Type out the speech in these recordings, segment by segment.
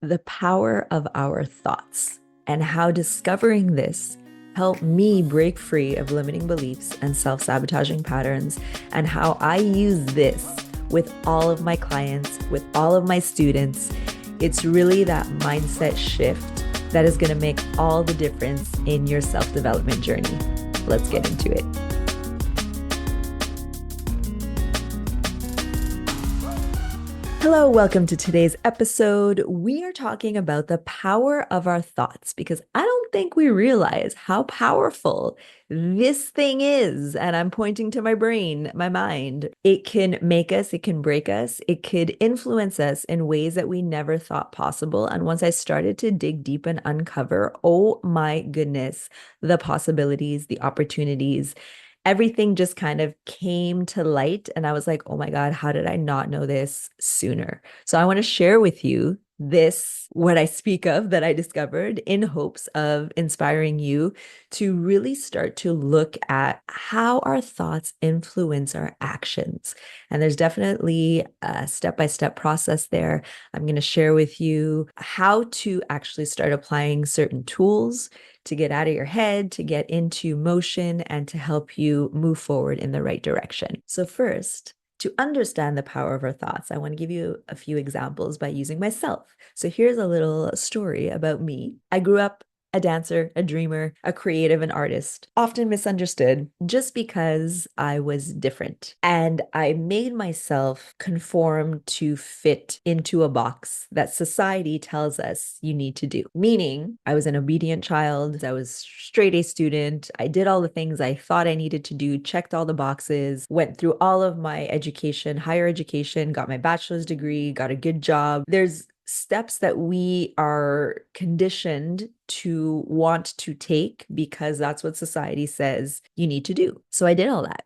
the power of our thoughts and how discovering this helped me break free of limiting beliefs and self-sabotaging patterns, and how I use this with all of my clients, with all of my students. It's really that mindset shift that is going to make all the difference in your self-development journey. Let's get into it. Hello, welcome to today's episode. We are talking about the power of our thoughts because I don't think we realize how powerful this thing is. And I'm pointing to my brain, my mind. It can make us, it can break us, it could influence us in ways that we never thought possible. And once I started to dig deep and uncover, oh my goodness, the possibilities, the opportunities, everything just kind of came to light. And I was like, oh my God, how did I not know this sooner? So I want to share with you this, what I speak of that I discovered, in hopes of inspiring you to really start to look at how our thoughts influence our actions. And there's definitely a step-by-step process there. I'm going to share with you how to actually start applying certain tools to get out of your head, to get into motion, and to help you move forward in the right direction. So first, to understand the power of our thoughts, I want to give you a few examples by using myself. So here's a little story about me. I grew up a dancer, a dreamer, a creative, an artist, often misunderstood just because I was different. And I made myself conform to fit into a box that society tells us you need to do. Meaning, I was an obedient child, I was straight A student, I did all the things I thought I needed to do, checked all the boxes, went through all of my education, higher education, got my bachelor's degree, got a good job. There's steps that we are conditioned to want to take because that's what society says you need to do. So I did all that.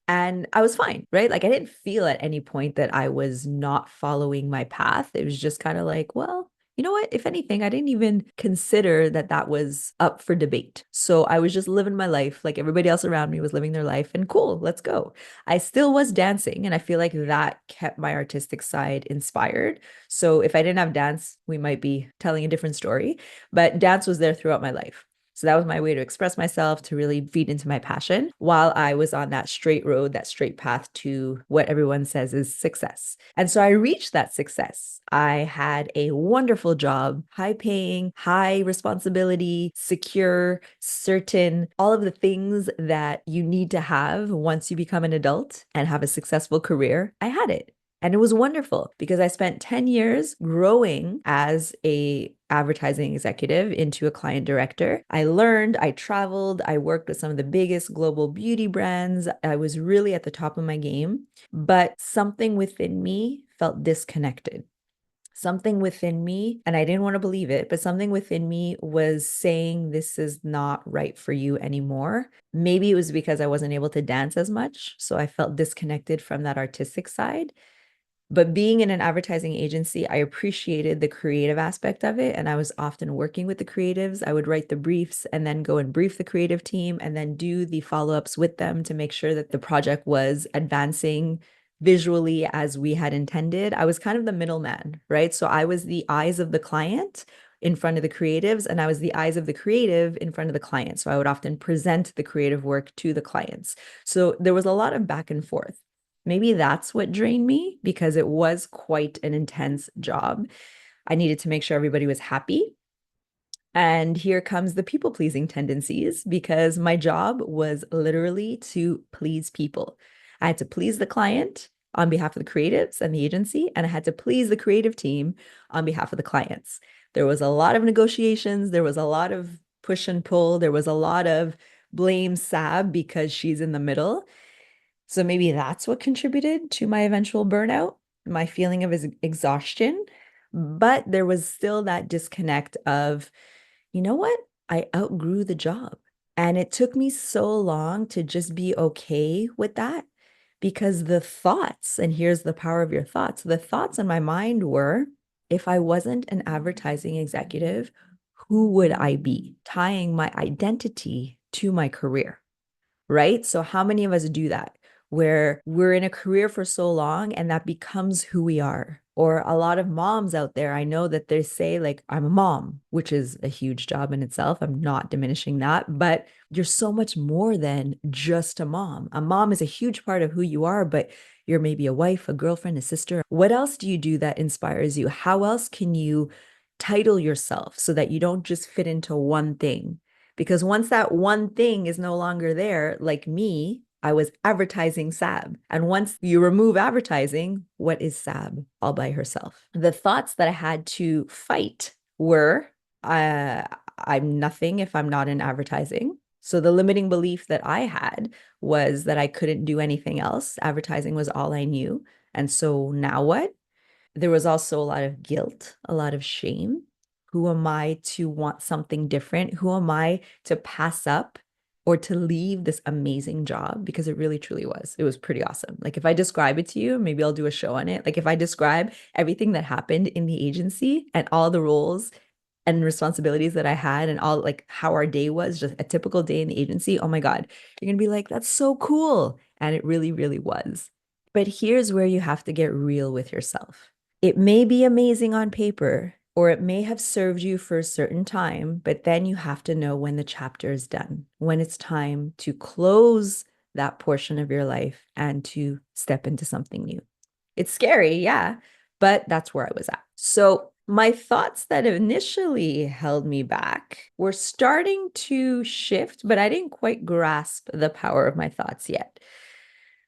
And I was fine, right? Like I didn't feel at any point that I was not following my path. It was just kind of like, well, you know what? If anything, I didn't even consider that that was up for debate. So I was just living my life like everybody else around me was living their life, and cool, let's go. I still was dancing, and I feel like that kept my artistic side inspired. So if I didn't have dance, we might be telling a different story, but dance was there throughout my life. So that was my way to express myself, to really feed into my passion while I was on that straight road, that straight path to what everyone says is success. And so I reached that success. I had a wonderful job, high paying, high responsibility, secure, certain, all of the things that you need to have once you become an adult and have a successful career. I had it. And it was wonderful because I spent 10 years growing as a advertising executive into a client director. I learned, I traveled, I worked with some of the biggest global beauty brands. I was really at the top of my game, but something within me felt disconnected. Something within me, and I didn't want to believe it, but something within me was saying this is not right for you anymore. Maybe it was because I wasn't able to dance as much, so I felt disconnected from that artistic side. But being in an advertising agency, I appreciated the creative aspect of it. And I was often working with the creatives. I would write the briefs and then go and brief the creative team and then do the follow-ups with them to make sure that the project was advancing visually as we had intended. I was kind of the middleman, right? So I was the eyes of the client in front of the creatives, and I was the eyes of the creative in front of the client. So I would often present the creative work to the clients. So there was a lot of back and forth. Maybe that's what drained me because it was quite an intense job. I needed to make sure everybody was happy. And here comes the people-pleasing tendencies because my job was literally to please people. I had to please the client on behalf of the creatives and the agency, and I had to please the creative team on behalf of the clients. There was a lot of negotiations. There was a lot of push and pull. There was a lot of blame Sab because she's in the middle. So maybe that's what contributed to my eventual burnout, my feeling of exhaustion. But there was still that disconnect of, you know what? I outgrew the job. And it took me so long to just be okay with that because the thoughts, and here's the power of your thoughts, the thoughts in my mind were, if I wasn't an advertising executive, who would I be? Tying my identity to my career, right? So how many of us do that? Where we're in a career for so long and that becomes who we are, Or a lot of moms out there, I know that they say, like, I'm a mom, which is a huge job in itself. I'm not diminishing that, but you're so much more than just a mom. A mom is a huge part of who you are, but you're maybe a wife, a girlfriend, a sister. What else do you do that inspires you? How else can you title yourself so that you don't just fit into one thing? Because once that one thing is no longer there, like me, I was advertising Sab. And once you remove advertising, what is Sab all by herself? The thoughts that I had to fight were I'm nothing if I'm not in advertising. So the limiting belief that I had was that I couldn't do anything else. Advertising was all I knew. And so now what? There was also a lot of guilt, a lot of shame. Who am I to want something different? Who am I to pass up or to leave this amazing job? Because it really truly was. It was pretty awesome. Like if I describe it to you, maybe I'll do a show on it. Like if I describe everything that happened in the agency and all the roles and responsibilities that I had and all like how our day was, just a typical day in the agency, oh my God, you're going to be like, that's so cool. And it really, really was. But here's where you have to get real with yourself. It may be amazing on paper, or it may have served you for a certain time, but then you have to know when the chapter is done, when it's time to close that portion of your life and to step into something new. It's scary, yeah, but that's where I was at. So my thoughts that initially held me back were starting to shift, but I didn't quite grasp the power of my thoughts yet.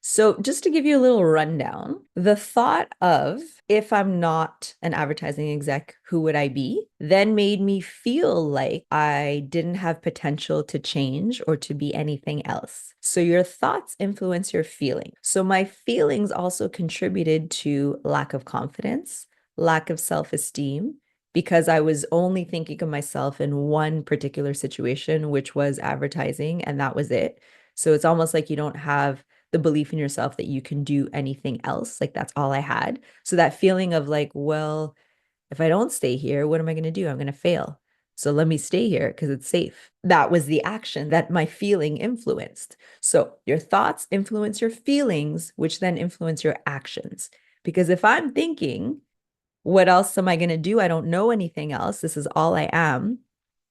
So, just to give you a little rundown, the thought of if I'm not an advertising exec, who would I be? Then made me feel like I didn't have potential to change or to be anything else. So, your thoughts influence your feelings. So, my feelings also contributed to lack of confidence, lack of self esteem, because I was only thinking of myself in one particular situation, which was advertising, and that was it. So, it's almost like you don't have the belief in yourself that you can do anything else. Like that's all I had. So that feeling of like, well, if I don't stay here, what am I going to do? I'm going to fail. So let me stay here because it's safe. That was the action that my feeling influenced. So your thoughts influence your feelings, which then influence your actions. Because if I'm thinking, what else am I going to do? I don't know anything else. This is all I am.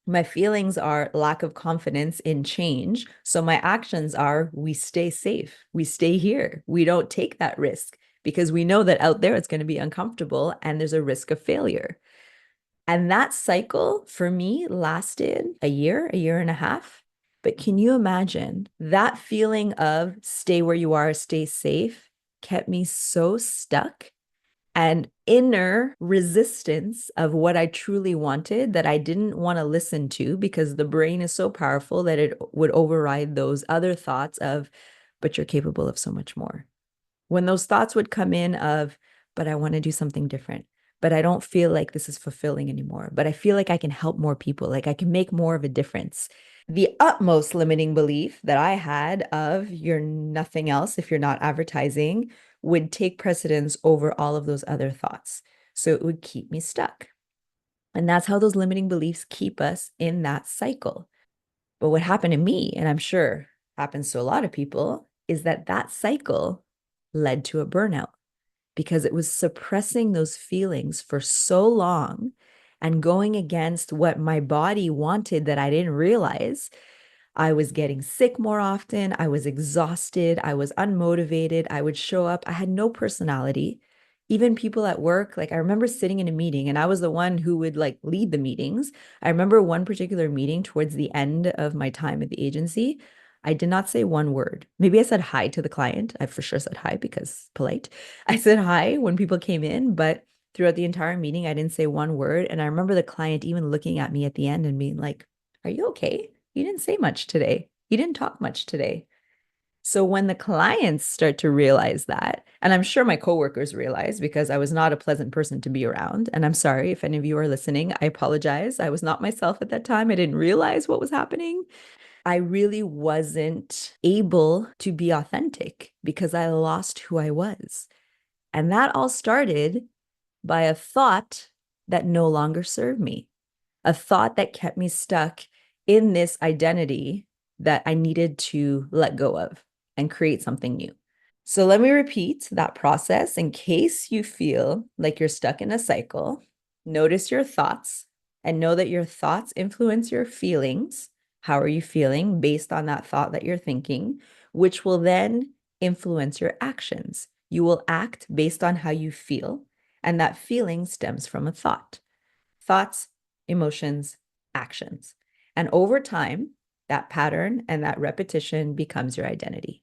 My feelings are lack of confidence in change. So my actions are we stay safe. We stay here. We don't take that risk because we know that out there it's going to be uncomfortable and there's a risk of failure. And that cycle for me lasted a year and a half. But can you imagine that feeling of stay where you are, stay safe kept me so stuck and inner resistance of what I truly wanted that I didn't want to listen to because the brain is so powerful that it would override those other thoughts of, but you're capable of so much more. When those thoughts would come in of, but I want to do something different, but I don't feel like this is fulfilling anymore, but I feel like I can help more people, like I can make more of a difference. The utmost limiting belief that I had of you're nothing else if you're not advertising would take precedence over all of those other thoughts. So it would keep me stuck. And that's how those limiting beliefs keep us in that cycle. But what happened to me, and I'm sure happens to a lot of people, is that that cycle led to a burnout because it was suppressing those feelings for so long and going against what my body wanted that I didn't realize. I was getting sick more often. I was exhausted. I was unmotivated. I would show up. I had no personality. Even people at work, like I remember sitting in a meeting and I was the one who would like lead the meetings. I remember one particular meeting towards the end of my time at the agency. I did not say one word. Maybe I said hi to the client. I for sure said hi because polite. I said hi when people came in, but throughout the entire meeting, I didn't say one word. And I remember the client even looking at me at the end and being like, "Are you okay? You didn't say much today. You didn't talk much today." So when the clients start to realize that, and I'm sure my coworkers realize because I was not a pleasant person to be around, and I'm sorry if any of you are listening, I apologize. I was not myself at that time. I didn't realize what was happening. I really wasn't able to be authentic because I lost who I was. And that all started by a thought that no longer served me, a thought that kept me stuck in this identity that I needed to let go of and create something new. So let me repeat that process in case you feel like you're stuck in a cycle. Notice your thoughts and know that your thoughts influence your feelings. How are you feeling based on that thought that you're thinking, which will then influence your actions. You will act based on how you feel, and that feeling stems from a thought. Thoughts, emotions, actions. And over time, that pattern and that repetition becomes your identity.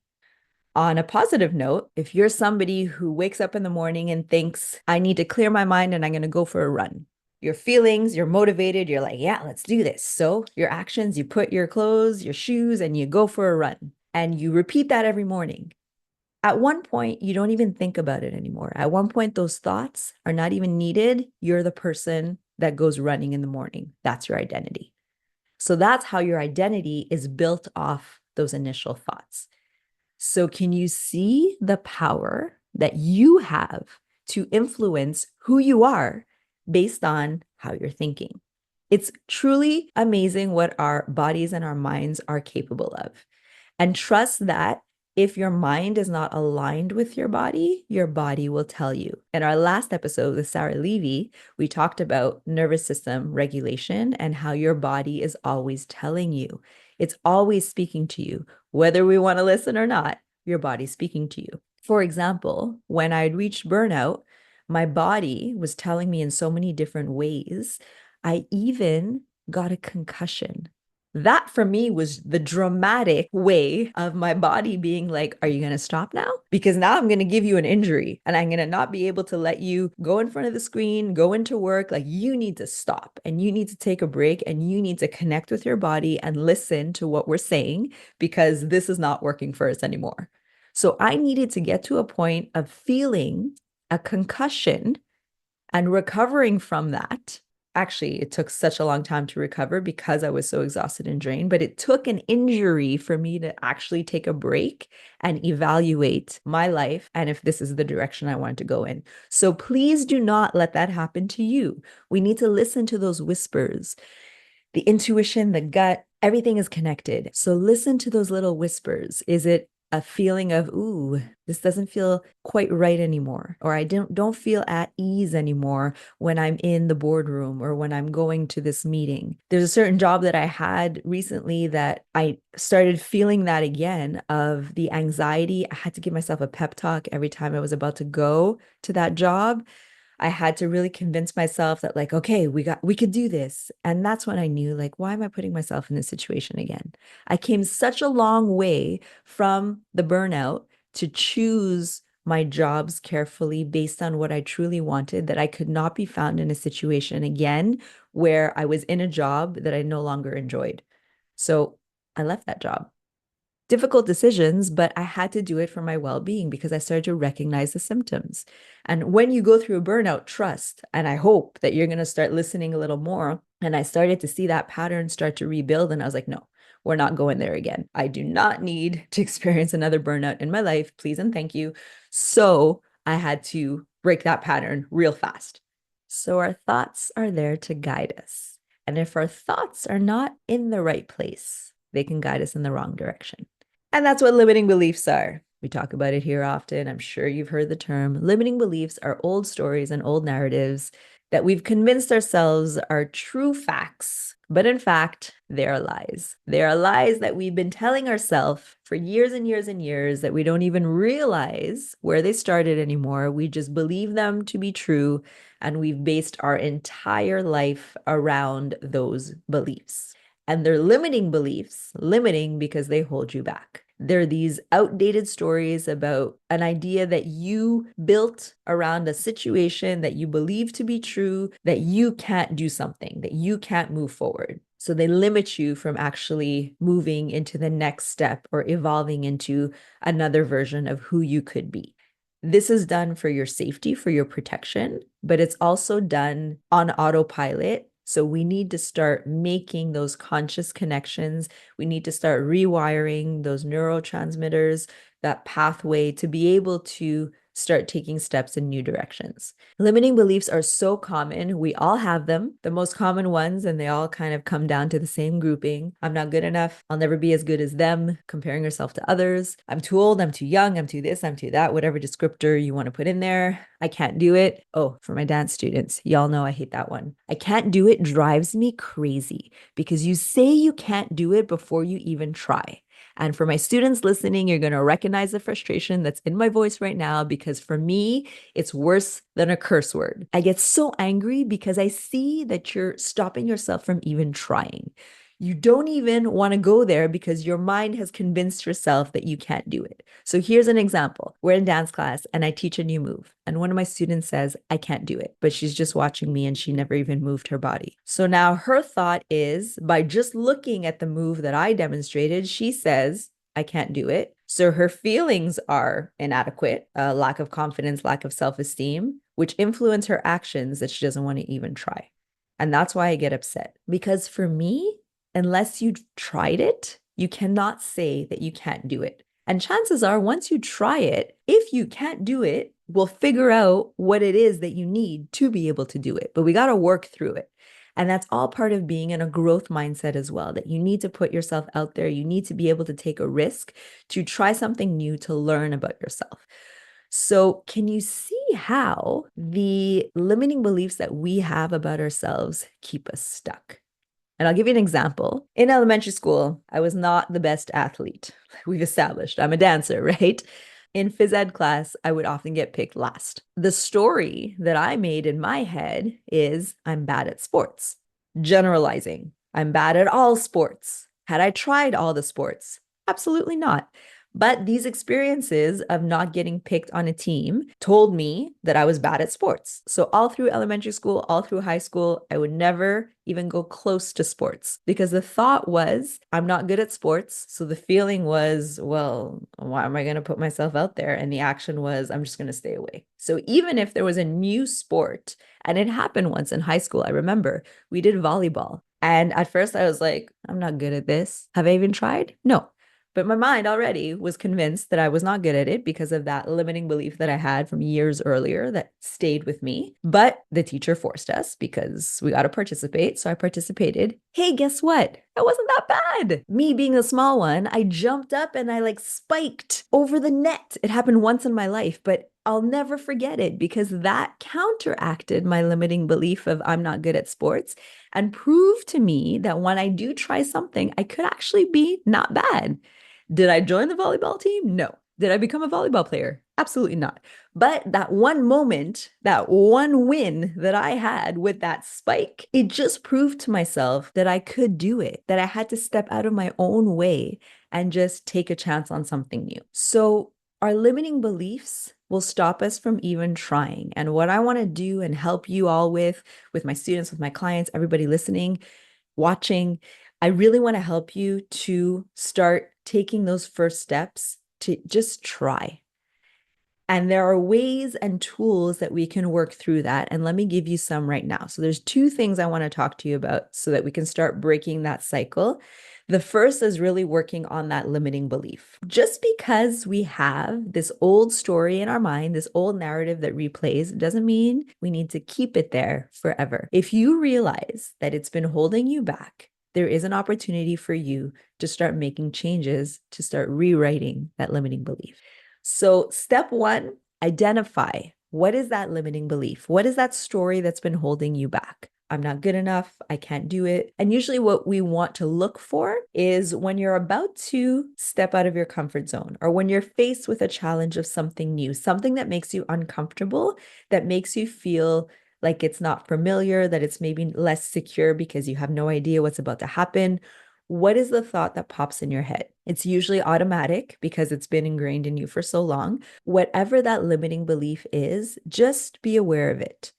On a positive note, if you're somebody who wakes up in the morning and thinks, I need to clear my mind and I'm going to go for a run, your feelings, you're motivated, you're like, yeah, let's do this. So your actions, you put your clothes, your shoes, and you go for a run. And you repeat that every morning. At one point, you don't even think about it anymore. At one point, those thoughts are not even needed. You're the person that goes running in the morning. That's your identity. So that's how your identity is built off those initial thoughts. So, can you see the power that you have to influence who you are based on how you're thinking? It's truly amazing what our bodies and our minds are capable of. And trust that if your mind is not aligned with your body will tell you. In our last episode with Sarah Levy, we talked about nervous system regulation and how your body is always telling you. It's always speaking to you. Whether we want to listen or not, your body's speaking to you. For example, when I'd reached burnout, my body was telling me in so many different ways. I even got a concussion. That for me was the dramatic way of my body being like, are you going to stop now? Because now I'm going to give you an injury and I'm going to not be able to let you go in front of the screen, go into work. Like you need to stop and you need to take a break and you need to connect with your body and listen to what we're saying because this is not working for us anymore. So I needed to get to a point of feeling a concussion and recovering from that. Actually, it took such a long time to recover because I was so exhausted and drained, but it took an injury for me to actually take a break and evaluate my life and if this is the direction I wanted to go in. So please do not let that happen to you. We need to listen to those whispers. The intuition, the gut, everything is connected. So listen to those little whispers. Is it a feeling of, ooh, this doesn't feel quite right anymore, or I don't feel at ease anymore when I'm in the boardroom or when I'm going to this meeting. There's a certain job that I had recently that I started feeling that again of the anxiety. I had to give myself a pep talk every time I was about to go to that job. I had to really convince myself that like, okay, we could do this. And that's when I knew like, why am I putting myself in this situation again? I came such a long way from the burnout to choose my jobs carefully based on what I truly wanted, that I could not be found in a situation again where I was in a job that I no longer enjoyed. So I left that job. Difficult decisions, but I had to do it for my well-being because I started to recognize the symptoms. And when you go through a burnout, trust, and I hope that you're going to start listening a little more. And I started to see that pattern start to rebuild. And I was like, no, we're not going there again. I do not need to experience another burnout in my life. Please and thank you. So I had to break that pattern real fast. So our thoughts are there to guide us. And if our thoughts are not in the right place, they can guide us in the wrong direction. And that's what limiting beliefs are. We talk about it here often. I'm sure you've heard the term. Limiting beliefs are old stories and old narratives that we've convinced ourselves are true facts, but in fact, they are lies. They are lies that we've been telling ourselves for years and years and years that we don't even realize where they started anymore. We just believe them to be true, and we've based our entire life around those beliefs. And they're limiting beliefs, limiting because they hold you back. They're these outdated stories about an idea that you built around a situation that you believe to be true, that you can't do something, that you can't move forward. So they limit you from actually moving into the next step or evolving into another version of who you could be. This is done for your safety, for your protection, but it's also done on autopilot. So we need to start making those conscious connections. We need to start rewiring those neurotransmitters, that pathway to be able to start taking steps in new directions. Limiting beliefs are so common. We all have them, the most common ones, and they all kind of come down to the same grouping. I'm not good enough. I'll never be as good as them, comparing yourself to others. I'm too old. I'm too young. I'm too this. I'm too that, whatever descriptor you want to put in there. I can't do it. Oh, for my dance students, y'all know I hate that one. I can't do it drives me crazy because you say you can't do it before you even try. And for my students listening, you're going to recognize the frustration that's in my voice right now because for me, it's worse than a curse word. I get so angry because I see that you're stopping yourself from even trying. You don't even want to go there because your mind has convinced yourself that you can't do it. So here's an example. We're in dance class and I teach a new move. And one of my students says, I can't do it, but she's just watching me and she never even moved her body. So now her thought is by just looking at the move that I demonstrated, she says, I can't do it. So her feelings are inadequate, lack of confidence, lack of self-esteem, which influence her actions that she doesn't want to even try. And that's why I get upset. Because for me, unless you've tried it, you cannot say that you can't do it. And chances are, once you try it, if you can't do it, we'll figure out what it is that you need to be able to do it. But we got to work through it. And that's all part of being in a growth mindset as well, that you need to put yourself out there. You need to be able to take a risk to try something new to learn about yourself. So can you see how the limiting beliefs that we have about ourselves keep us stuck? And I'll give you an example. In elementary school, I was not the best athlete. We've established I'm a dancer, right? In phys ed class, I would often get picked last. The story that I made in my head is I'm bad at sports. Generalizing, I'm bad at all sports. Had I tried all the sports? Absolutely not. But these experiences of not getting picked on a team told me that I was bad at sports. So all through elementary school, all through high school, I would never even go close to sports because the thought was, I'm not good at sports. So the feeling was, well, why am I going to put myself out there? And the action was, I'm just going to stay away. So even if there was a new sport, and it happened once in high school, I remember we did volleyball. And at first I was like, I'm not good at this. Have I even tried? No. But my mind already was convinced that I was not good at it because of that limiting belief that I had from years earlier that stayed with me. But the teacher forced us because we got to participate. So I participated. Hey, guess what? It wasn't that bad. Me being the small one, I jumped up and I spiked over the net. It happened once in my life, but I'll never forget it because that counteracted my limiting belief of I'm not good at sports and proved to me that when I do try something, I could actually be not bad. Did I join the volleyball team? No. Did I become a volleyball player? Absolutely not. But that one moment, that one win that I had with that spike, it just proved to myself that I could do it, that I had to step out of my own way and just take a chance on something new. So our limiting beliefs will stop us from even trying. And what I want to do and help you all with my students, with my clients, everybody listening, watching, I really want to help you to start taking those first steps to just try. And there are ways and tools that we can work through that. And let me give you some right now. So there's two things I want to talk to you about so that we can start breaking that cycle. The first is really working on that limiting belief. Just because we have this old story in our mind, this old narrative that replays, doesn't mean we need to keep it there forever. If you realize that it's been holding you back, there is an opportunity for you to start making changes, to start rewriting that limiting belief. So step one, identify what is that limiting belief? What is that story that's been holding you back? I'm not good enough. I can't do it. And usually what we want to look for is when you're about to step out of your comfort zone or when you're faced with a challenge of something new, something that makes you uncomfortable, that makes you feel like it's not familiar, that it's maybe less secure because you have no idea what's about to happen. What is the thought that pops in your head? It's usually automatic because it's been ingrained in you for so long. Whatever that limiting belief is, just be aware of it.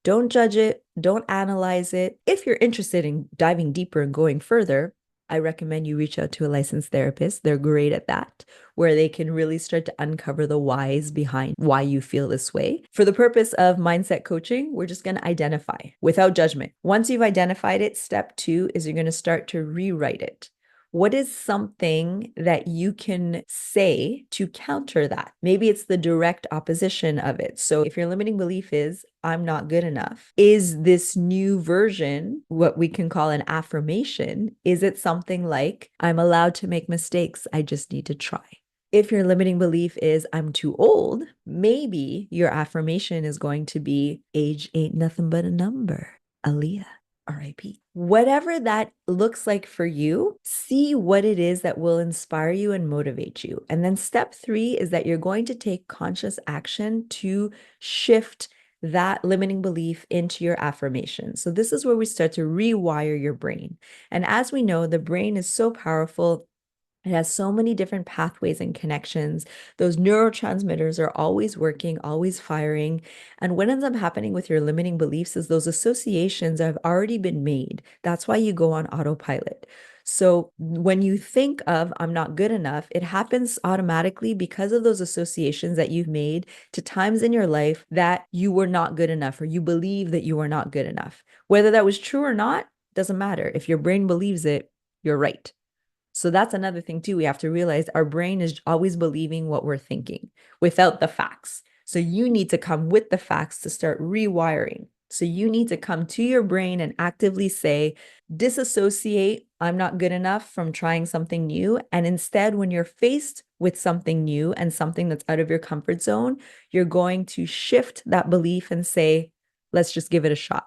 Don't judge it. Don't analyze it. If you're interested in diving deeper and going further, I recommend you reach out to a licensed therapist. They're great at that, where they can really start to uncover the whys behind why you feel this way. For the purpose of mindset coaching, we're just going to identify without judgment. Once you've identified it, step two is you're going to start to rewrite it. What is something that you can say to counter that? Maybe it's the direct opposition of it. So if your limiting belief is, I'm not good enough, is this new version what we can call an affirmation? Is it something like, I'm allowed to make mistakes, I just need to try? If your limiting belief is, I'm too old, maybe your affirmation is going to be, age ain't nothing but a number. Aaliyah. RIP. Whatever that looks like for you, see what it is that will inspire you and motivate you. And then step 3 is that you're going to take conscious action to shift that limiting belief into your affirmation. So this is where we start to rewire your brain. And as we know, the brain is so powerful. It has so many different pathways and connections. Those neurotransmitters are always working, always firing. And what ends up happening with your limiting beliefs is those associations have already been made. That's why you go on autopilot. So when you think of, I'm not good enough, it happens automatically because of those associations that you've made to times in your life that you were not good enough or you believe that you were not good enough. Whether that was true or not, doesn't matter. If your brain believes it, you're right. So that's another thing too. We have to realize our brain is always believing what we're thinking without the facts. So you need to come with the facts to start rewiring. So you need to come to your brain and actively say, disassociate, I'm not good enough from trying something new. And instead, when you're faced with something new and something that's out of your comfort zone, you're going to shift that belief and say, let's just give it a shot.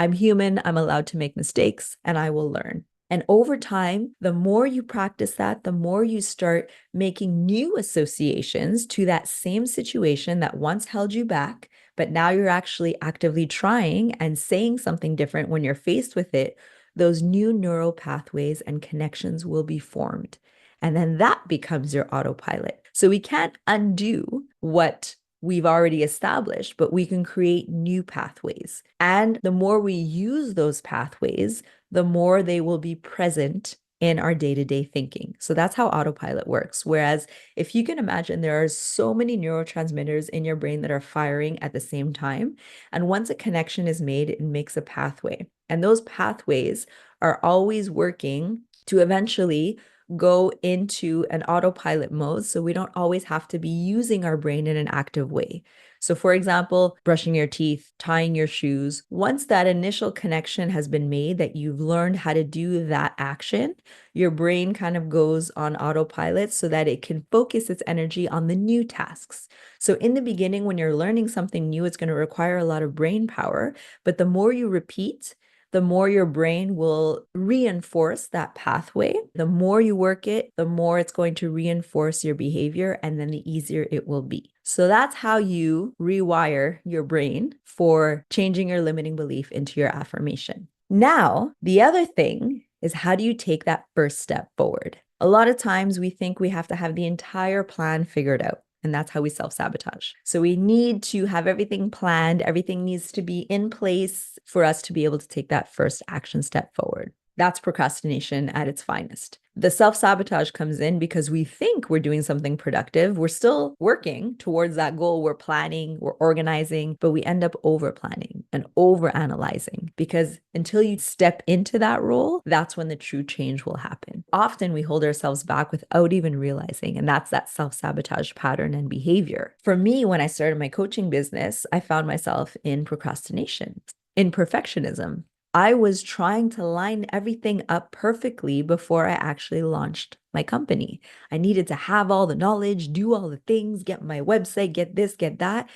I'm human, I'm allowed to make mistakes, and I will learn. And over time, the more you practice that, the more you start making new associations to that same situation that once held you back, but now you're actually actively trying and saying something different when you're faced with it. Those new neural pathways and connections will be formed. And then that becomes your autopilot. So we can't undo what we've already established, but we can create new pathways. And the more we use those pathways, the more they will be present in our day-to-day thinking. So that's how autopilot works. Whereas if you can imagine, there are so many neurotransmitters in your brain that are firing at the same time. And once a connection is made, it makes a pathway. And those pathways are always working to eventually go into an autopilot mode. So we don't always have to be using our brain in an active way. So for example, brushing your teeth, tying your shoes, once that initial connection has been made that you've learned how to do that action, your brain kind of goes on autopilot so that it can focus its energy on the new tasks. So in the beginning, when you're learning something new, it's going to require a lot of brain power, but the more you repeat, the more your brain will reinforce that pathway. The more you work it, the more it's going to reinforce your behavior, and then the easier it will be. So that's how you rewire your brain for changing your limiting belief into your affirmation. Now, the other thing is, how do you take that first step forward? A lot of times we think we have to have the entire plan figured out. And that's how we self-sabotage. So we need to have everything planned. Everything needs to be in place for us to be able to take that first action step forward. That's procrastination at its finest. The self-sabotage comes in because we think we're doing something productive. We're still working towards that goal. We're planning, we're organizing, but we end up over-planning and over-analyzing, because until you step into that role, that's when the true change will happen. Often we hold ourselves back without even realizing, and that's that self-sabotage pattern and behavior. For me, when I started my coaching business, I found myself in procrastination, in perfectionism. I was trying to line everything up perfectly before I actually launched my company. I needed to have all the knowledge, do all the things, get my website, get this, get that,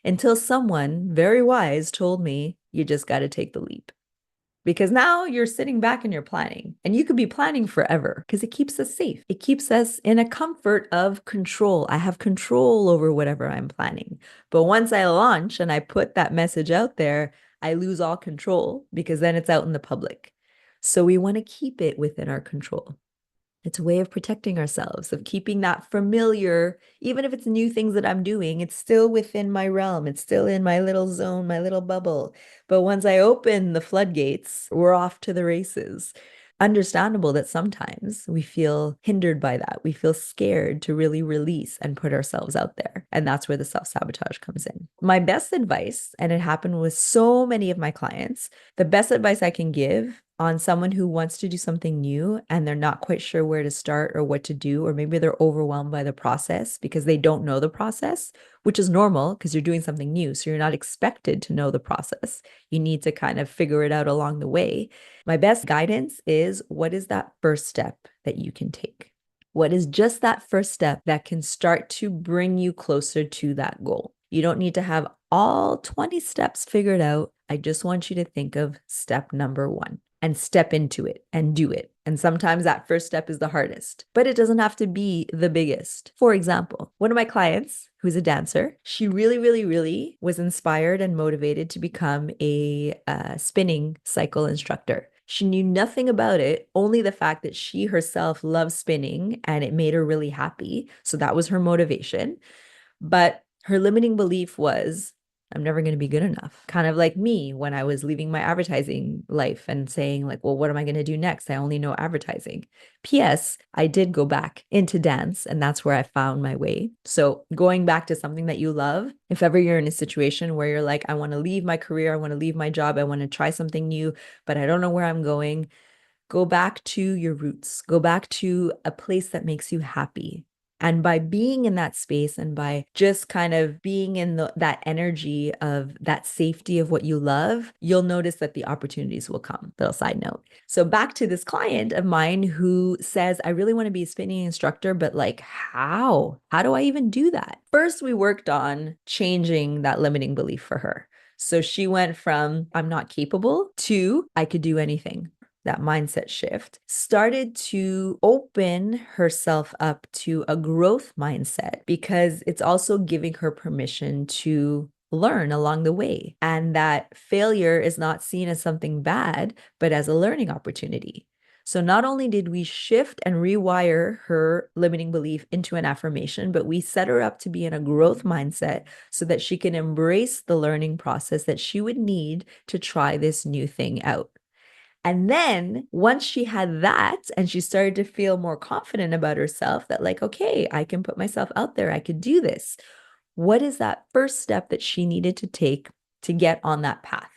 until someone very wise told me, you just got to take the leap. Because now you're sitting back and you're planning, and you could be planning forever because it keeps us safe. It keeps us in a comfort of control. I have control over whatever I'm planning. But once I launch and I put that message out there, I lose all control, because then it's out in the public. So we want to keep it within our control. It's a way of protecting ourselves, of keeping that familiar. Even if it's new things that I'm doing, it's still within my realm. It's still in my little zone, my little bubble. But once I open the floodgates, we're off to the races. Understandable that sometimes we feel hindered by that. We feel scared to really release and put ourselves out there. And that's where the self-sabotage comes in. My best advice, and it happened with so many of my clients, the best advice I can give on someone who wants to do something new and they're not quite sure where to start or what to do, or maybe they're overwhelmed by the process because they don't know the process, which is normal because you're doing something new. So you're not expected to know the process. You need to kind of figure it out along the way. My best guidance is, what is that first step that you can take? What is just that first step that can start to bring you closer to that goal? You don't need to have all 20 steps figured out. I just want you to think of step number one and step into it and do it. And sometimes that first step is the hardest, but it doesn't have to be the biggest. For example, one of my clients, who's a dancer, she really was inspired and motivated to become a spinning cycle instructor. She knew nothing about it, only the fact that she herself loves spinning and it made her really happy. So that was her motivation. But her limiting belief was, I'm never going to be good enough. Kind of like me when I was leaving my advertising life and saying, like, well, what am I going to do next? I only know advertising. P.S. I did go back into dance, and that's where I found my way. So going back to something that you love, if ever you're in a situation where you're like, I want to leave my career, I want to leave my job, I want to try something new, but I don't know where I'm going, go back to your roots, go back to a place that makes you happy. And by being in that space and by just kind of being in that energy of that safety of what you love, you'll notice that the opportunities will come. Little side note. So back to this client of mine who says, I really want to be a spinning instructor, but like, how? How do I even do that? First, we worked on changing that limiting belief for her. So she went from, I'm not capable, to I could do anything. That mindset shift started to open herself up to a growth mindset, because it's also giving her permission to learn along the way. And that failure is not seen as something bad, but as a learning opportunity. So not only did we shift and rewire her limiting belief into an affirmation, but we set her up to be in a growth mindset so that she can embrace the learning process that she would need to try this new thing out. And then once she had that and she started to feel more confident about herself, that like, okay, I can put myself out there, I could do this. What is that first step that she needed to take to get on that path?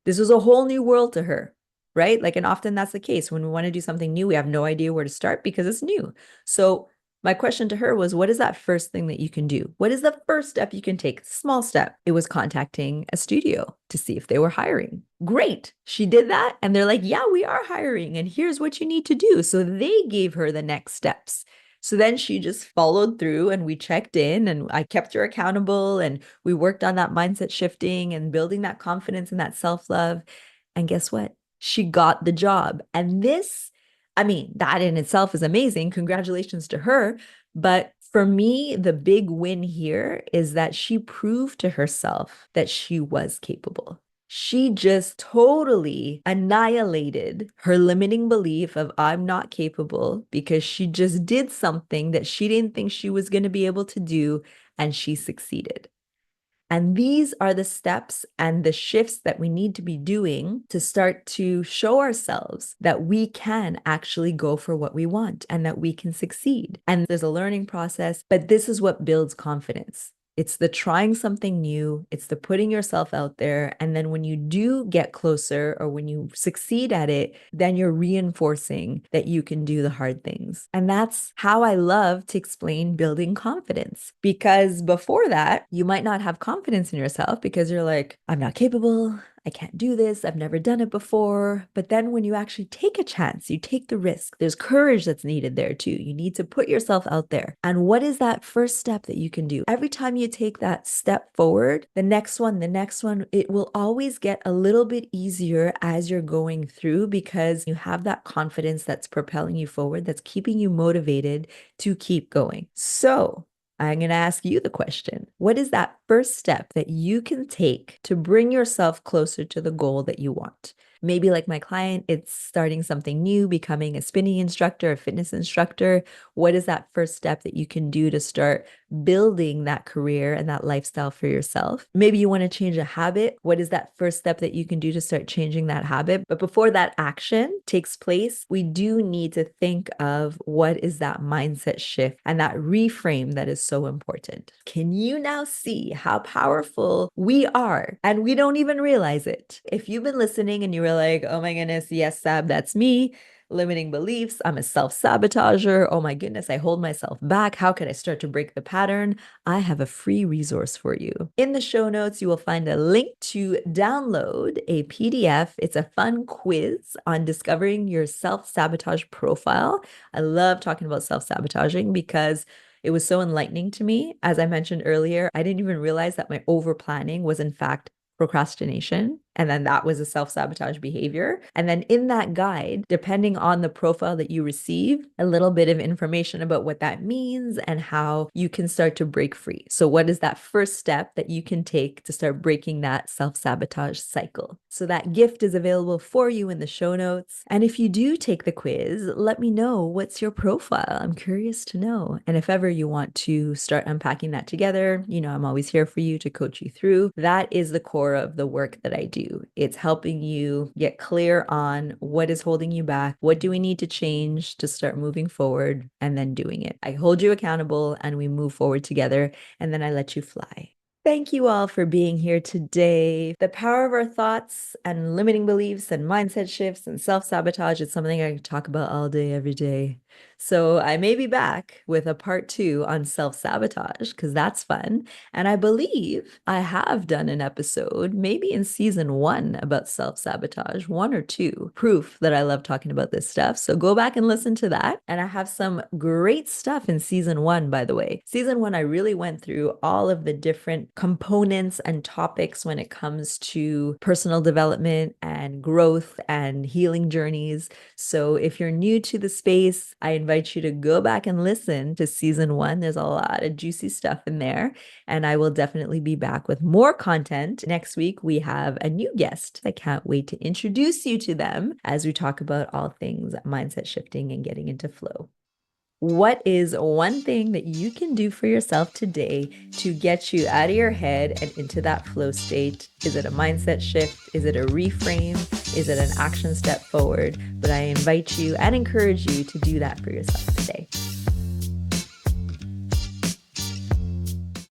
This was a whole new world to her, right? Like, and often that's the case. When we want to do something new, we have no idea where to start because it's new. So my question to her was, what is that first thing that you can do? What is the first step you can take? Small step. It was contacting a studio to see if they were hiring. Great. She did that. And they're like, yeah, we are hiring. And here's what you need to do. So they gave her the next steps. So then she just followed through and we checked in and I kept her accountable and we worked on that mindset shifting and building that confidence and that self-love. And guess what? She got the job. And this, I mean, that in itself is amazing. Congratulations to her. But for me, the big win here is that she proved to herself that she was capable. She just totally annihilated her limiting belief of I'm not capable, because she just did something that she didn't think she was going to be able to do, and she succeeded. And these are the steps and the shifts that we need to be doing to start to show ourselves that we can actually go for what we want and that we can succeed. And there's a learning process, but this is what builds confidence. It's the trying something new. It's the putting yourself out there. And then when you do get closer or when you succeed at it, then you're reinforcing that you can do the hard things. And that's how I love to explain building confidence. Because before that, you might not have confidence in yourself because you're like, I'm not capable. I can't do this. I've never done it before. But then when you actually take a chance, you take the risk, there's courage that's needed there too. You need to put yourself out there. And what is that first step that you can do? Every time you take that step forward, the next one, it will always get a little bit easier as you're going through, because you have that confidence that's propelling you forward, that's keeping you motivated to keep going. So I'm going to ask you the question. What is that first step that you can take to bring yourself closer to the goal that you want? Maybe like my client, it's starting something new, becoming a spinning instructor, a fitness instructor. What is that first step that you can do to start building that career and that lifestyle for yourself? Maybe you want to change a habit. What is that first step that you can do to start changing that habit? But before that action takes place, we do need to think of what is that mindset shift and that reframe that is so important. Can you now see how powerful we are? And we don't even realize it. If you've been listening and you were were like, oh my goodness, yes, Sab, that's me. Limiting beliefs. I'm a self-sabotager. Oh my goodness, I hold myself back. How could I start to break the pattern? I have a free resource for you. In the show notes, you will find a link to download a PDF. It's a fun quiz on discovering your self-sabotage profile. I love talking about self-sabotaging because it was so enlightening to me. As I mentioned earlier, I didn't even realize that my over planning was in fact procrastination. And then that was a self-sabotage behavior. And then in that guide, depending on the profile that you receive, a little bit of information about what that means and how you can start to break free. So what is that first step that you can take to start breaking that self-sabotage cycle? So that gift is available for you in the show notes. And if you do take the quiz, let me know what's your profile. I'm curious to know. And if ever you want to start unpacking that together, I'm always here for you to coach you through. That is the core of the work that I do. It's helping you get clear on what is holding you back. What do we need to change to start moving forward and then doing it? I hold you accountable and we move forward together, and then I let you fly. Thank you all for being here today. The power of our thoughts and limiting beliefs and mindset shifts and self-sabotage is something I could talk about all day, every day. So I may be back with a part 2 on self-sabotage because that's fun. And I believe I have done an episode, maybe in season 1, about self-sabotage, 1 or 2, proof that I love talking about this stuff. So go back and listen to that. And I have some great stuff in season 1, by the way. Season 1, I really went through all of the different components and topics when it comes to personal development and growth and healing journeys. So if you're new to the space, I invite you to go back and listen to season 1. There's a lot of juicy stuff in there, and I will definitely be back with more content. Next week, we have a new guest. I can't wait to introduce you to them as we talk about all things mindset shifting and getting into flow. What is one thing that you can do for yourself today to get you out of your head and into that flow state? Is it a mindset shift? Is it a reframe? Is it an action step forward? But I invite you and encourage you to do that for yourself today.